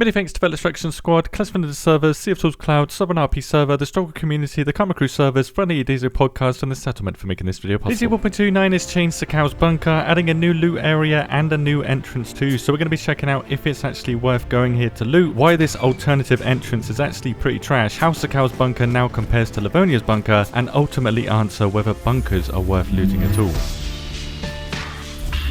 Many thanks to Fellow Destruction Squad, Class Vendor Servers, Sea of Tools Cloud, Southern RP Server, the Struggle Community, the Karma Crew Servers, Friendly DayZ Podcast, and the Settlement for making this video possible. DayZ 1.29 has changed Sakal's bunker, adding a new loot area and a new entrance too, so we're going to be checking out if it's actually worth going here to loot, why this alternative entrance is actually pretty trash, how Sakal's bunker now compares to Livonia's bunker, and ultimately answer whether bunkers are worth looting at all.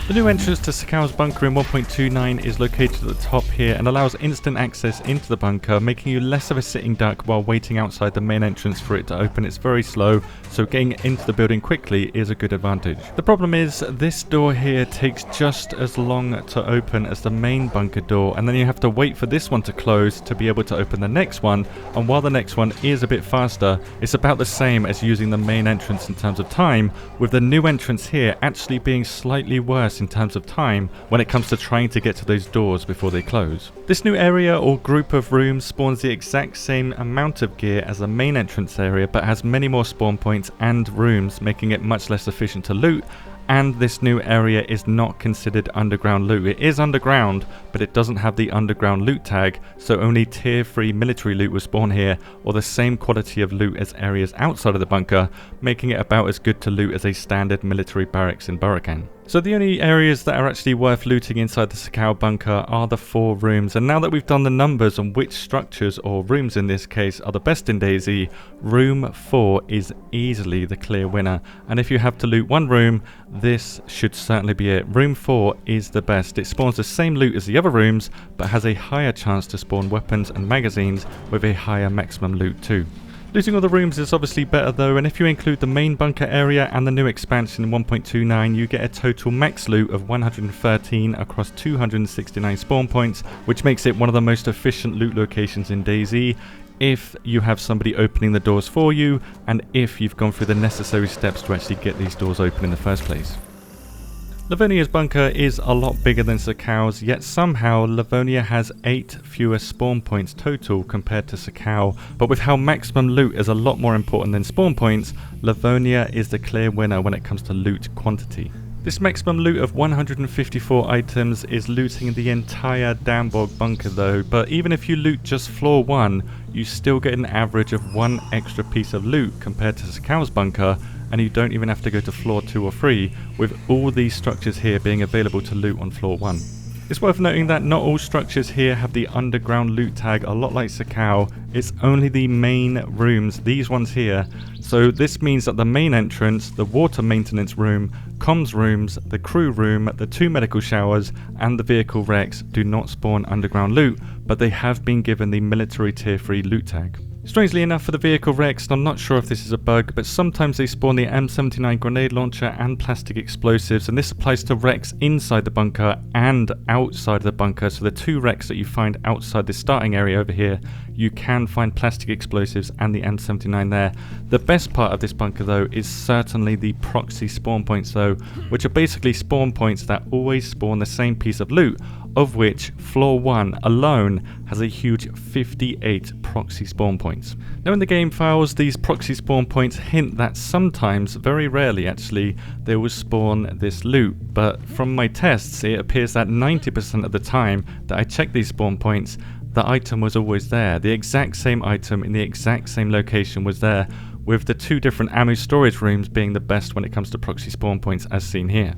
The new entrance to Sakal's bunker in 1.29 is located at the top here and allows instant access into the bunker, making you less of a sitting duck while waiting outside the main entrance for it to open. It's very slow, so getting into the building quickly is a good advantage. The problem is this door here takes just as long to open as the main bunker door, and then you have to wait for this one to close to be able to open the next one, and while the next one is a bit faster, it's about the same as using the main entrance in terms of time, with the new entrance here actually being slightly worse in terms of time when it comes to trying to get to those doors before they close. This new area or group of rooms spawns the exact same amount of gear as the main entrance area, but has many more spawn points and rooms, making it much less efficient to loot. And this new area is not considered underground loot. It is underground, but it doesn't have the underground loot tag, so only tier 3 military loot will spawn here, or the same quality of loot as areas outside of the bunker, making it about as good to loot as a standard military barracks in Burrakan. So the only areas that are actually worth looting inside the Sakal bunker are the 4 rooms, and now that we've done the numbers on which structures, or rooms in this case, are the best in DayZ, room 4 is easily the clear winner, and if you have to loot one room, this should certainly be it. Room 4 is the best. It spawns the same loot as the other rooms, but has a higher chance to spawn weapons and magazines with a higher maximum loot too. Looting all the rooms is obviously better though, and if you include the main bunker area and the new expansion in 1.29, you get a total max loot of 113 across 269 spawn points, which makes it one of the most efficient loot locations in DayZ if you have somebody opening the doors for you, and if you've gone through the necessary steps to actually get these doors open in the first place. Livonia's bunker is a lot bigger than Sakal's, yet somehow Livonia has 8 fewer spawn points total compared to Sakal, but with how maximum loot is a lot more important than spawn points, Livonia is the clear winner when it comes to loot quantity. This maximum loot of 154 items is looting the entire Dambog bunker though, but even if you loot just floor 1, you still get an average of 1 extra piece of loot compared to Sakal's bunker, and you don't even have to go to floor 2 or 3, with all these structures here being available to loot on floor 1. It's worth noting that not all structures here have the underground loot tag, a lot like Sakal. It's only the main rooms, these ones here. So this means that the main entrance, the water maintenance room, comms rooms, the crew room, the 2 medical showers, and the vehicle wrecks do not spawn underground loot, but they have been given the military tier 3 loot tag. Strangely enough, for the vehicle wrecks, and I'm not sure if this is a bug, but sometimes they spawn the M79 grenade launcher and plastic explosives, and this applies to wrecks inside the bunker and outside the bunker. So the 2 wrecks that you find outside the starting area over here, you can find plastic explosives and the M79 there. The best part of this bunker though is certainly the proxy spawn points though, which are basically spawn points that always spawn the same piece of loot, of which floor 1 alone has a huge 58 proxy spawn points. Now in the game files, these proxy spawn points hint that sometimes, very rarely actually, they will spawn this loot, but from my tests it appears that 90% of the time that I check these spawn points, the item was always there. The exact same item in the exact same location was there, with the 2 different ammo storage rooms being the best when it comes to proxy spawn points as seen here.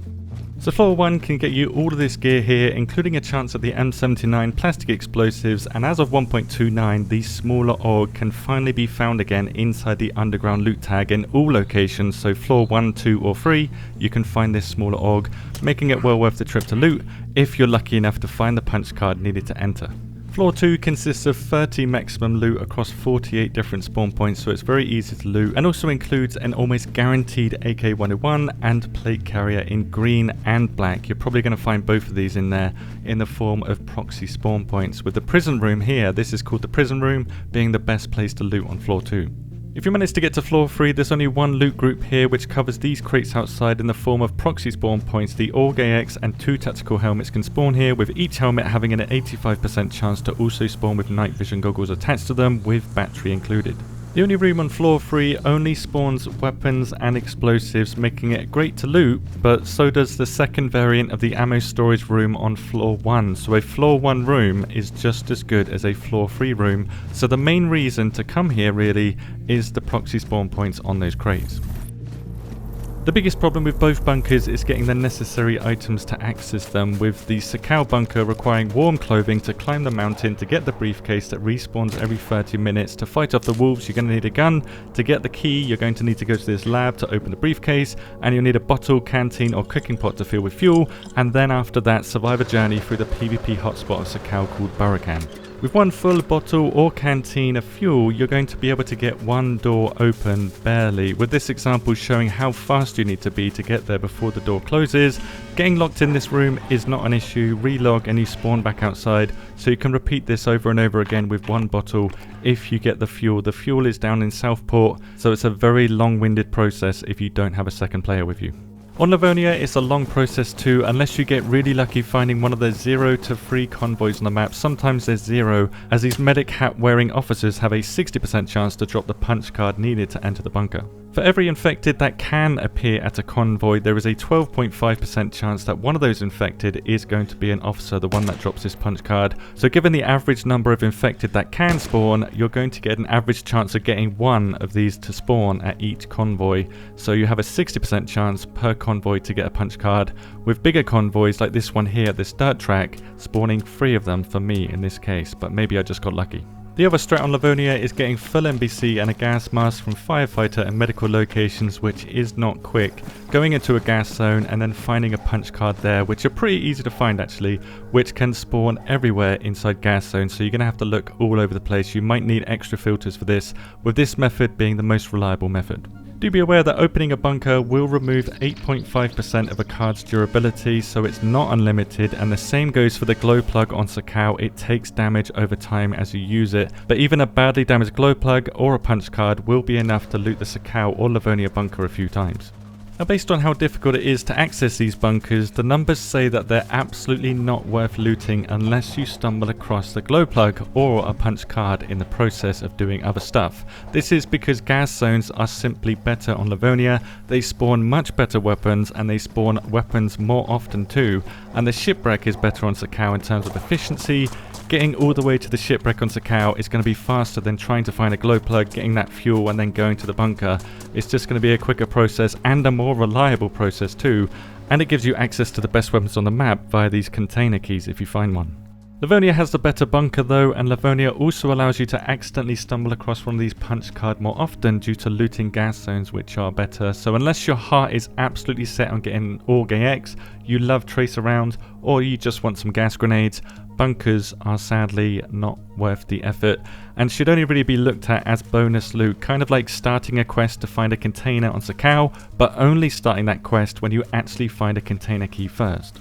So floor 1 can get you all of this gear here, including a chance at the M79 plastic explosives, and as of 1.29, the smaller AUG can finally be found again inside the underground loot tag in all locations, so floor 1, 2 or 3, you can find this smaller AUG, making it well worth the trip to loot, if you're lucky enough to find the punch card needed to enter. Floor 2 consists of 30 maximum loot across 48 different spawn points, so it's very easy to loot, and also includes an almost guaranteed AK-101 and plate carrier in green and black. You're probably going to find both of these in there in the form of proxy spawn points, with the prison room here, this is called the prison room, being the best place to loot on floor 2. If you manage to get to floor 3, there's only one loot group here which covers these crates outside in the form of proxy spawn points. The AUG AX and 2 tactical helmets can spawn here, with each helmet having an 85% chance to also spawn with night vision goggles attached to them with battery included. The only room on floor 3 only spawns weapons and explosives, making it great to loot, but so does the second variant of the ammo storage room on floor 1. So a floor 1 room is just as good as a floor 3 room. So the main reason to come here really is the proxy spawn points on those crates. The biggest problem with both bunkers is getting the necessary items to access them, with the Sakhal bunker requiring warm clothing to climb the mountain to get the briefcase that respawns every 30 minutes. To fight off the wolves, you're going to need a gun. To get the key, you're going to need to go to this lab to open the briefcase, and you'll need a bottle, canteen or cooking pot to fill with fuel, and then after that survive a journey through the PvP hotspot of Sakhal called Burrakan. With one full bottle or canteen of fuel, you're going to be able to get one door open, barely, with this example showing how fast you need to be to get there before the door closes. Getting locked in this room is not an issue. Relog and you spawn back outside, so you can repeat this over and over again with one bottle if you get the fuel. The fuel is down in Southport, so it's a very long-winded process if you don't have a second player with you. On Livonia, it's a long process too, unless you get really lucky finding one of the 0 to 3 convoys on the map. Sometimes there's 0, as these medic hat wearing officers have a 60% chance to drop the punch card needed to enter the bunker. For every infected that can appear at a convoy, there is a 12.5% chance that one of those infected is going to be an officer, the one that drops this punch card. So given the average number of infected that can spawn, you're going to get an average chance of getting one of these to spawn at each convoy. So you have a 60% chance per convoy to get a punch card, with bigger convoys like this one here at this dirt track spawning 3 of them for me in this case, but maybe I just got lucky. The other strat on Livonia is getting full NBC and a gas mask from firefighter and medical locations, which is not quick. Going into a gas zone and then finding a punch card there, which are pretty easy to find actually, which can spawn everywhere inside gas zones, so you're going to have to look all over the place. You might need extra filters for this, with this method being the most reliable method. Do be aware that opening a bunker will remove 8.5% of a card's durability, so it's not unlimited, and the same goes for the glow plug on Sakhal. It takes damage over time as you use it, but even a badly damaged glow plug or a punch card will be enough to loot the Sakhal or Livonia bunker a few times. Now, based on how difficult it is to access these bunkers, the numbers say that they're absolutely not worth looting unless you stumble across the glow plug or a punch card in the process of doing other stuff. This is because gas zones are simply better on Livonia. They spawn much better weapons, and they spawn weapons more often too, and the shipwreck is better on Sakhal in terms of efficiency. Getting all the way to the shipwreck on Sakhal is going to be faster than trying to find a glow plug, getting that fuel and then going to the bunker. It's just going to be a quicker process and a more reliable process too, and it gives you access to the best weapons on the map via these container keys if you find one. Livonia has the better bunker though, and Livonia also allows you to accidentally stumble across one of these punch card more often due to looting gas zones, which are better. So unless your heart is absolutely set on getting all gay X, you love tracer rounds, or you just want some gas grenades, bunkers are sadly not worth the effort and should only really be looked at as bonus loot, kind of like starting a quest to find a container on Sakhal, but only starting that quest when you actually find a container key first.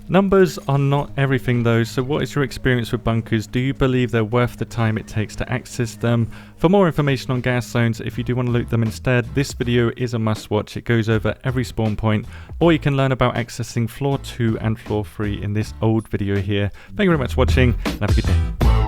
Numbers are not everything though, so what is your experience with bunkers? Do you believe they're worth the time it takes to access them? For more information on gas zones, if you do want to loot them instead, this video is a must watch. It goes over every spawn point, or you can learn about accessing floor 2 and floor 3 in this old video here. Thank you very much for watching, and have a good day.